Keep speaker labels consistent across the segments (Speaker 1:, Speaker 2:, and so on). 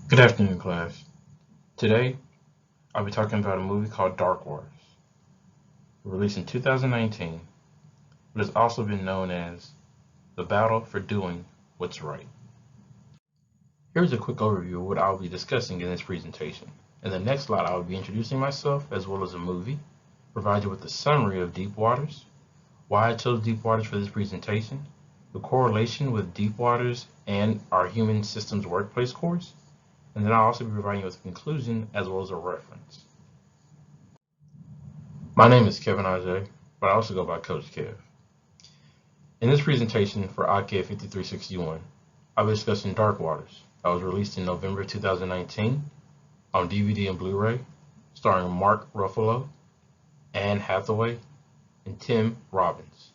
Speaker 1: Good afternoon, class. Today, I'll be talking about a movie called Dark Waters, released in 2019, but has also been known as The Battle for Doing What's Right. Here's a quick overview of what I'll be discussing in this presentation. In the next slide, I will be introducing myself as well as a movie, provide you with a summary of Deep Waters, why I chose Deep Waters for this presentation, the correlation with Deep Waters and our Human Systems Workplace course, and then I'll also be providing you with a conclusion as well as a reference. My name is Kevin Ajay, but I also go by Coach Kev. In this presentation for IK 5361, I'll be discussing Dark Waters that was released in November 2019 on DVD and Blu-ray, starring Mark Ruffalo, Anne Hathaway, and Tim Robbins.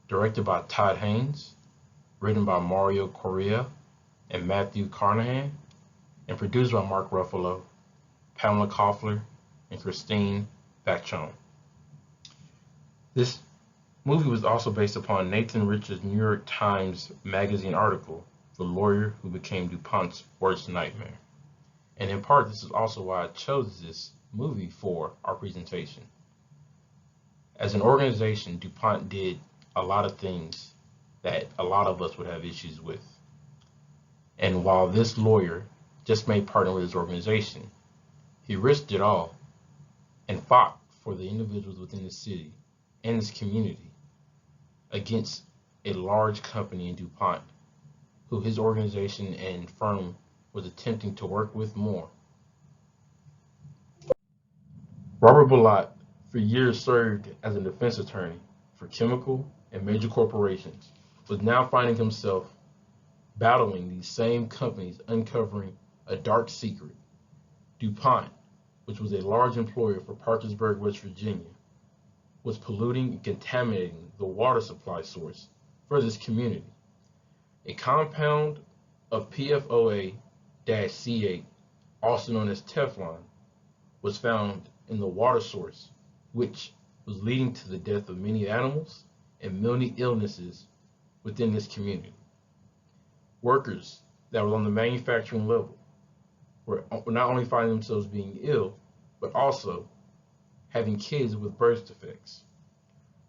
Speaker 1: Directed by Todd Haynes, written by Mario Correa and Matthew Carnahan, and produced by Mark Ruffalo, Pamela Koffler, and Christine Vachon. This movie was also based upon Nathan Rich's New York Times Magazine article, The Lawyer Who Became DuPont's Worst Nightmare. And in part, this is also why I chose this movie for our presentation. As an organization, DuPont did a lot of things that a lot of us would have issues with. And while this lawyer just may partner with his organization, he risked it all and fought for the individuals within the city and this community against a large company in DuPont, who his organization and firm was attempting to work with more. Robert Bilott for years served as a defense attorney for chemical and major corporations, was now finding himself battling these same companies, uncovering a dark secret. DuPont, which was a large employer for Parkersburg, West Virginia, was polluting and contaminating the water supply source for this community. A compound of PFOA-C8, also known as Teflon, was found in the water source, which was leading to the death of many animals and many illnesses within this community. Workers that were on the manufacturing level were not only finding themselves being ill, but also having kids with birth defects.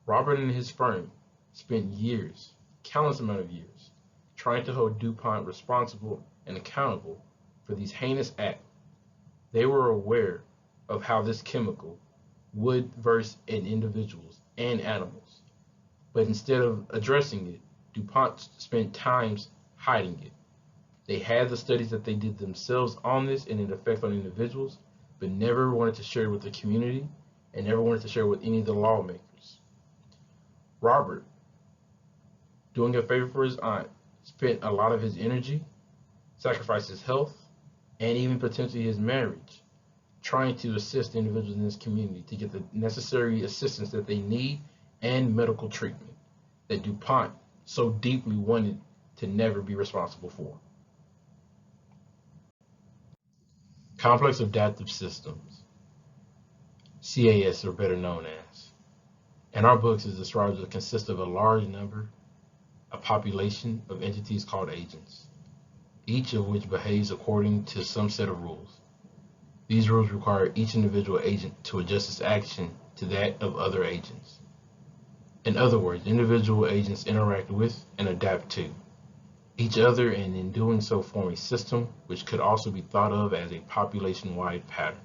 Speaker 1: Robert and his firm spent years, countless amount of years, trying to hold DuPont responsible and accountable for these heinous acts. They were aware of how this chemical would verse in individuals and animals, but instead of addressing it, DuPont spent times hiding it. They had the studies that they did themselves on this and its effect on individuals, but never wanted to share it with the community and never wanted to share it with any of the lawmakers. Robert, doing a favor for his aunt, spent a lot of his energy, sacrificed his health, and even potentially his marriage, trying to assist individuals in this community to get the necessary assistance that they need and medical treatment that DuPont so deeply wanted to never be responsible for. Complex Adaptive Systems, CAS, or better known as. In our books, is described as consists of a large number, a population of entities called agents, each of which behaves according to some set of rules. These rules require each individual agent to adjust its action to that of other agents. In other words, individual agents interact with and adapt to each other, and in doing so form a system which could also be thought of as a population-wide pattern.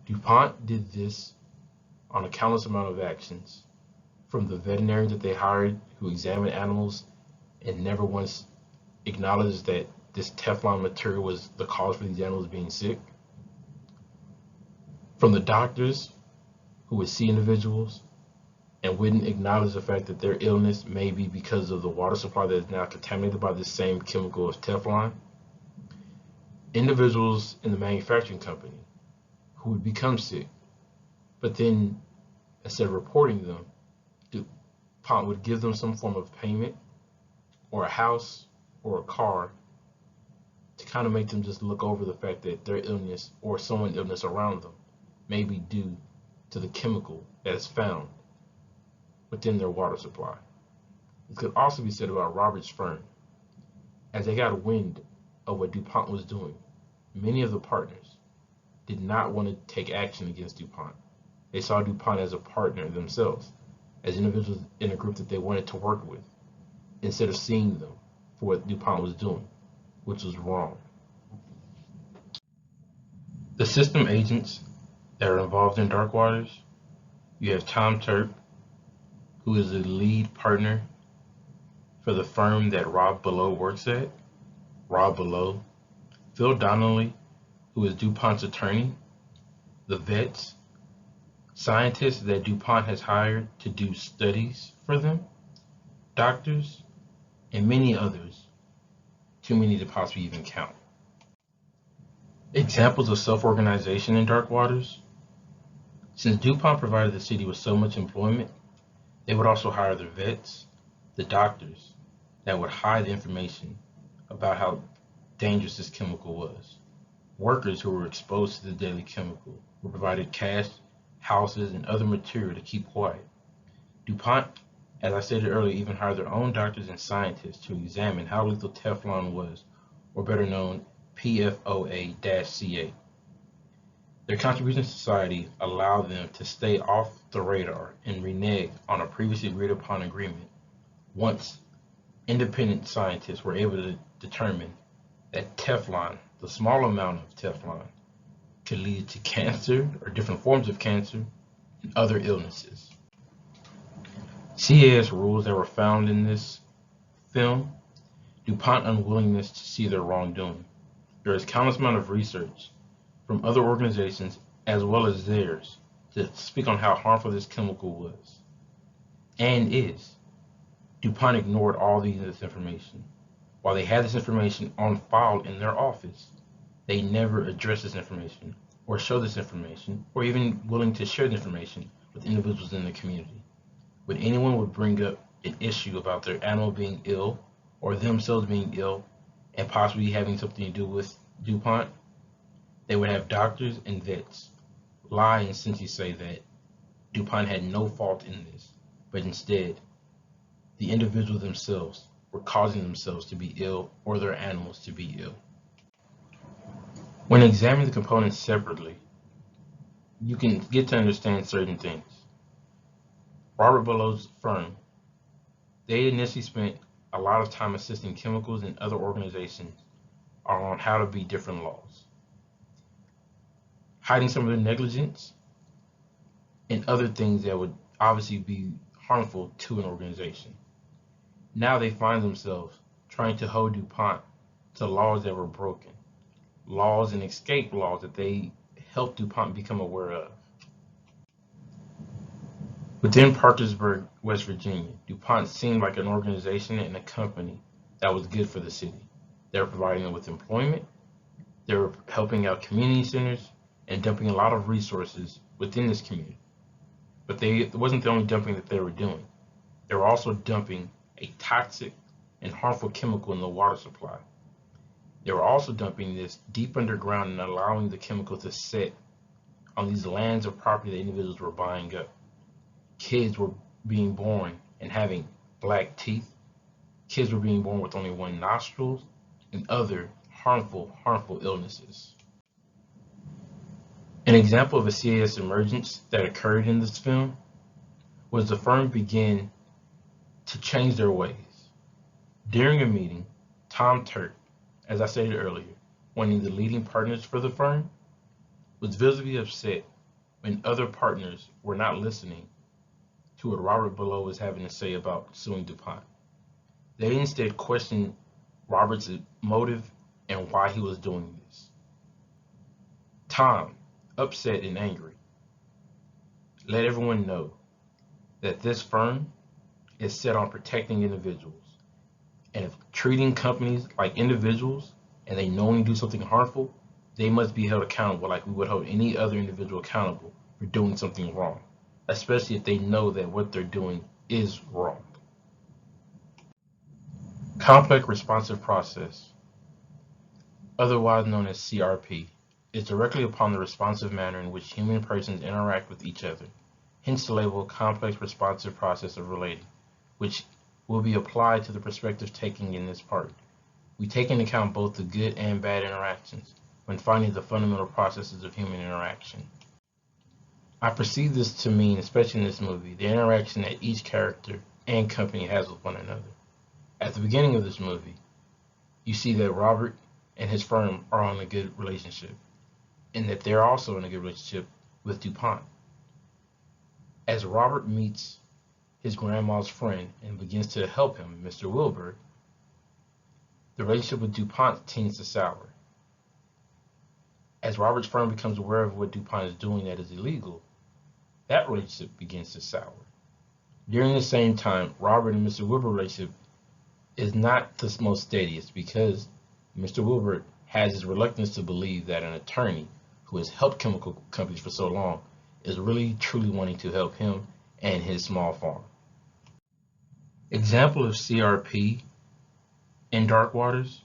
Speaker 1: DuPont did this on a countless amount of actions, from the veterinarian that they hired who examined animals and never once acknowledged that this Teflon material was the cause for these animals being sick, from the doctors who would see individuals and wouldn't acknowledge the fact that their illness may be because of the water supply that is now contaminated by this same chemical of Teflon, individuals in the manufacturing company who would become sick, but then instead of reporting them, DuPont would give them some form of payment or a house or a car to kind of make them just look over the fact that their illness or someone's illness around them may be due to the chemical that is found within their water supply. It could also be said about Robert's firm, as they got wind of what DuPont was doing, many of the partners did not want to take action against DuPont. They saw DuPont as a partner themselves, as individuals in a group that they wanted to work with, instead of seeing them for what DuPont was doing, which was wrong. The system agents that are involved in Dark Waters, you have Tom Turk, who is the lead partner for the firm that Rob Below works at. Rob Below, Phil Donnelly, who is DuPont's attorney, the vets, scientists that DuPont has hired to do studies for them, doctors, and many others, too many to possibly even count. Examples of self-organization in Dark Waters. Since DuPont provided the city with so much employment, they would also hire the vets, the doctors, that would hide information about how dangerous this chemical was. Workers who were exposed to the deadly chemical were provided cash, houses, and other material to keep quiet. DuPont, as I stated earlier, even hired their own doctors and scientists to examine how lethal Teflon was, or better known, PFOA-CA. Their contribution to society allowed them to stay off the radar and renege on a previously agreed upon agreement once independent scientists were able to determine that Teflon, the small amount of Teflon, could lead to cancer or different forms of cancer and other illnesses. CAS rules that were found in this film, DuPont unwillingness to see their wrongdoing. There is countless amount of research from other organizations as well as theirs to speak on how harmful this chemical was and is. DuPont ignored all this information. While they had this information on file in their office, they never addressed this information or showed this information or even willing to share the information with individuals in the community. When anyone would bring up an issue about their animal being ill or themselves being ill and possibly having something to do with DuPont, they would have doctors and vets lie and essentially say that DuPont had no fault in this, but instead, the individuals themselves were causing themselves to be ill or their animals to be ill. When examining the components separately, you can get to understand certain things. Robert Below's firm, they initially spent a lot of time assisting chemicals and other organizations on how to beat different laws, hiding some of their negligence and other things that would obviously be harmful to an organization. Now they find themselves trying to hold DuPont to laws that were broken, laws and escape laws that they helped DuPont become aware of. Within Parkersburg, West Virginia, DuPont seemed like an organization and a company that was good for the city. They were providing them with employment, they were helping out community centers, and dumping a lot of resources within this community. But it wasn't the only dumping that they were doing. They were also dumping a toxic and harmful chemical in the water supply. They were also dumping this deep underground and allowing the chemical to sit on these lands of property that individuals were buying up. Kids were being born and having black teeth. Kids were being born with only one nostril and other harmful illnesses. An example of a CAS emergence that occurred in this film was the firm began to change their ways. During a meeting, Tom Turk, as I stated earlier, one of the leading partners for the firm, was visibly upset when other partners were not listening to what Robert Below was having to say about suing DuPont. They instead questioned Robert's motive and why he was doing this. Tom, upset and angry, let everyone know that this firm is set on protecting individuals. And if treating companies like individuals and they knowingly do something harmful, they must be held accountable like we would hold any other individual accountable for doing something wrong, especially if they know that what they're doing is wrong. Complex responsive process, otherwise known as CRP, is directly upon the responsive manner in which human persons interact with each other, hence the label complex responsive process of relating, which will be applied to the perspective taking in this part. We take into account both the good and bad interactions when finding the fundamental processes of human interaction. I perceive this to mean, especially in this movie, the interaction that each character and company has with one another. At the beginning of this movie, you see that Robert and his firm are on a good relationship, and that they're also in a good relationship with DuPont. As Robert meets his grandma's friend and begins to help him, Mr. Wilbur, the relationship with DuPont tends to sour. As Robert's firm becomes aware of what DuPont is doing that is illegal, that relationship begins to sour. During the same time, Robert and Mr. Wilbur's relationship is not the most steadiest because Mr. Wilbur has his reluctance to believe that an attorney who has helped chemical companies for so long is really truly wanting to help him and his small farm. Example of CRP in Dark Waters.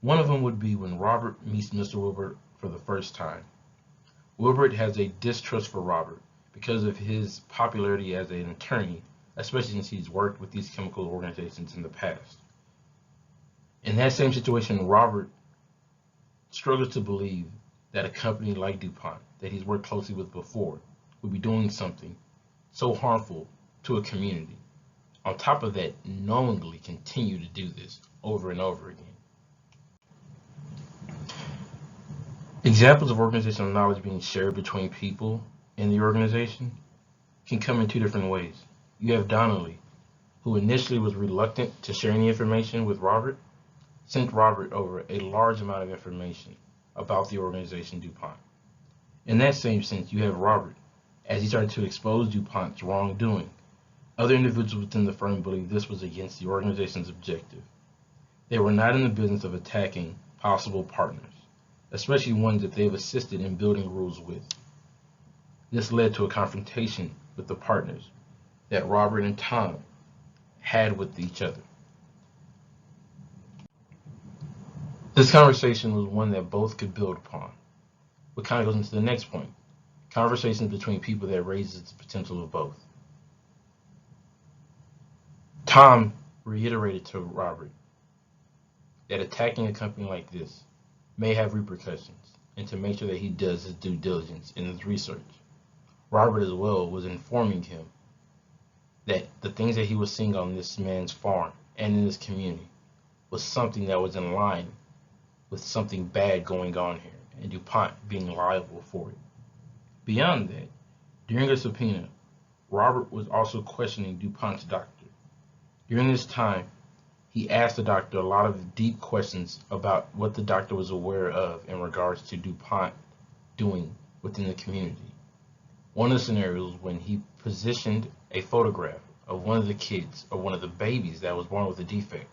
Speaker 1: One of them would be when Robert meets Mr. Wilbur for the first time. Wilbur has a distrust for Robert because of his popularity as an attorney, especially since he's worked with these chemical organizations in the past. In that same situation, Robert struggles to believe that a company like DuPont, that he's worked closely with before, would be doing something so harmful to a community. On top of that, knowingly continue to do this over and over again. Examples of organizational knowledge being shared between people in the organization can come in two different ways. You have Donnelly, who initially was reluctant to share any information with Robert, sent Robert over a large amount of information about the organization DuPont. In that same sense, you have Robert, as he started to expose DuPont's wrongdoing. Other individuals within the firm believed this was against the organization's objective. They were not in the business of attacking possible partners, especially ones that they've assisted in building rules with. This led to a confrontation with the partners that Robert and Tom had with each other. This conversation was one that both could build upon, which kind of goes into the next point. Conversations between people that raises the potential of both. Tom reiterated to Robert that attacking a company like this may have repercussions, and to make sure that he does his due diligence in his research. Robert as well was informing him that the things that he was seeing on this man's farm and in this community was something that was in line with something bad going on here, and DuPont being liable for it. Beyond that, during a subpoena, Robert was also questioning DuPont's doctor. During this time, he asked the doctor a lot of deep questions about what the doctor was aware of in regards to DuPont doing within the community. One of the scenarios when he positioned a photograph of one of the kids or one of the babies that was born with a defect,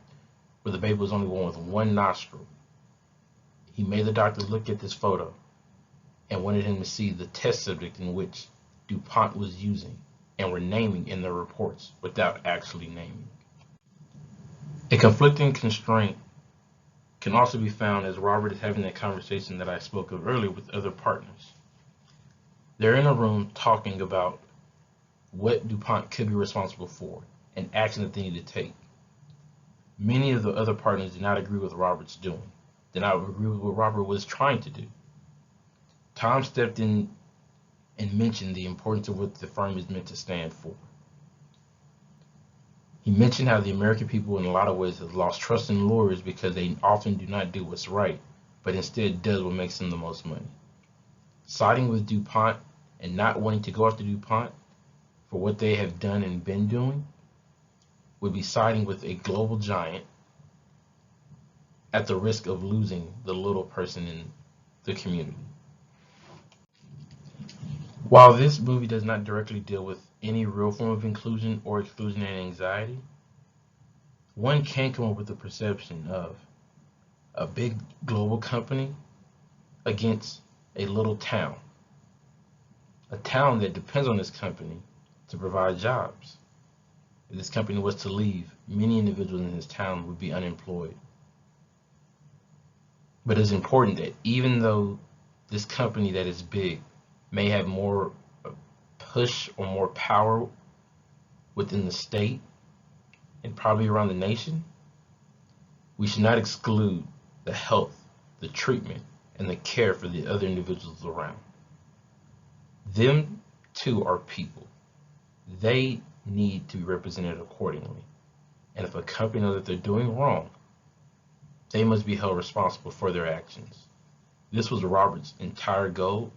Speaker 1: where the baby was only born with one nostril. He made the doctor look at this photo and wanted him to see the test subject in which DuPont was using and were naming in their reports without actually naming. A conflicting constraint can also be found as Robert is having that conversation that I spoke of earlier with other partners. They're in a room talking about what DuPont could be responsible for and action that they need to take. Many of the other partners did not agree with Robert's doing, did not agree with what Robert was trying to do. Tom stepped in and mentioned the importance of what the firm is meant to stand for. He mentioned how the American people in a lot of ways have lost trust in lawyers because they often do not do what's right, but instead does what makes them the most money. Siding with DuPont and not wanting to go after DuPont for what they have done and been doing would be siding with a global giant at the risk of losing the little person in the community. While this movie does not directly deal with any real form of inclusion or exclusion and anxiety, one can come up with the perception of a big global company against a little town. A town that depends on this company to provide jobs. If this company was to leave, many individuals in this town would be unemployed. But it's important that even though this company that is big may have more push or more power within the state and probably around the nation, We should not exclude the health, the treatment, and the care for the other individuals around. Them too are people. They need to be represented accordingly. And if a company knows that they're doing wrong, they must be held responsible for their actions. This was Robert's entire goal.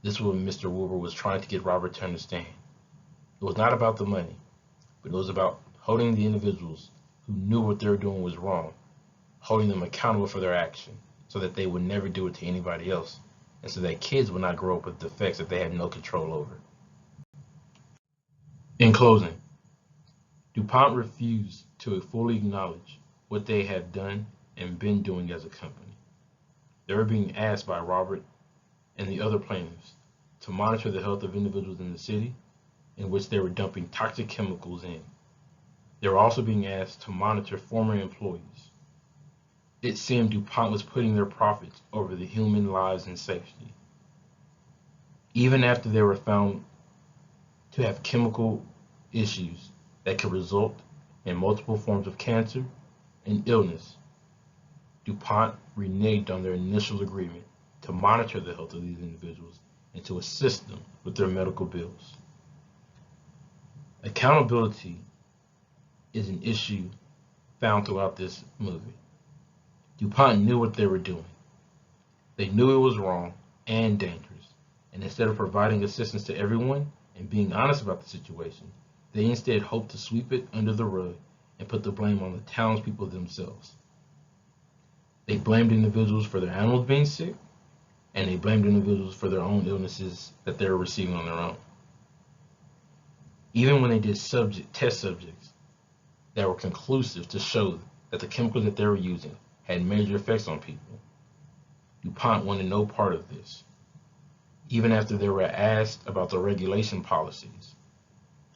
Speaker 1: This is what Mr. Wilbur was trying to get Robert to understand. It was not about the money, but it was about holding the individuals who knew what they were doing was wrong, holding them accountable for their action so that they would never do it to anybody else, and so that kids would not grow up with defects that they had no control over. In closing, DuPont refused to fully acknowledge what they had done and been doing as a company. They were being asked by Robert and the other plaintiffs to monitor the health of individuals in the city in which they were dumping toxic chemicals in. They were also being asked to monitor former employees. It seemed DuPont was putting their profits over the human lives and safety. Even after they were found to have chemical issues that could result in multiple forms of cancer and illness, DuPont reneged on their initial agreement to monitor the health of these individuals and to assist them with their medical bills. Accountability is an issue found throughout this movie. DuPont knew what they were doing. They knew it was wrong and dangerous, and instead of providing assistance to everyone and being honest about the situation, they instead hoped to sweep it under the rug and put the blame on the townspeople themselves. They blamed individuals for their animals being sick, and they blamed individuals for their own illnesses that they were receiving on their own. Even when they did test subjects that were conclusive to show that the chemicals that they were using had major effects on people, DuPont wanted no part of this. Even after they were asked about the regulation policies,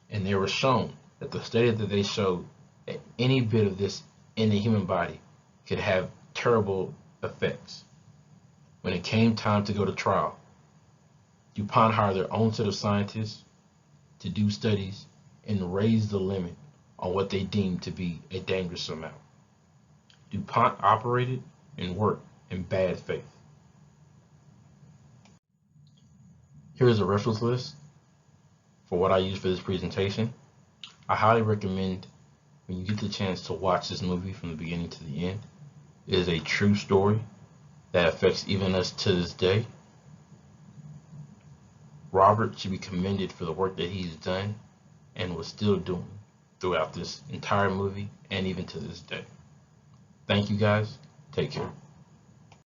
Speaker 1: and they were shown that the study that they showed that any bit of this in the human body could have terrible effects. When it came time to go to trial, DuPont hired their own set of scientists to do studies and raise the limit on what they deemed to be a dangerous amount. DuPont operated and worked in bad faith. Here is a reference list for what I used for this presentation. I highly recommend when you get the chance to watch this movie from the beginning to the end. It is a true story that affects even us to this day. Robert should be commended for the work that he's done and was still doing throughout this entire movie and even to this day. Thank you guys. Take care.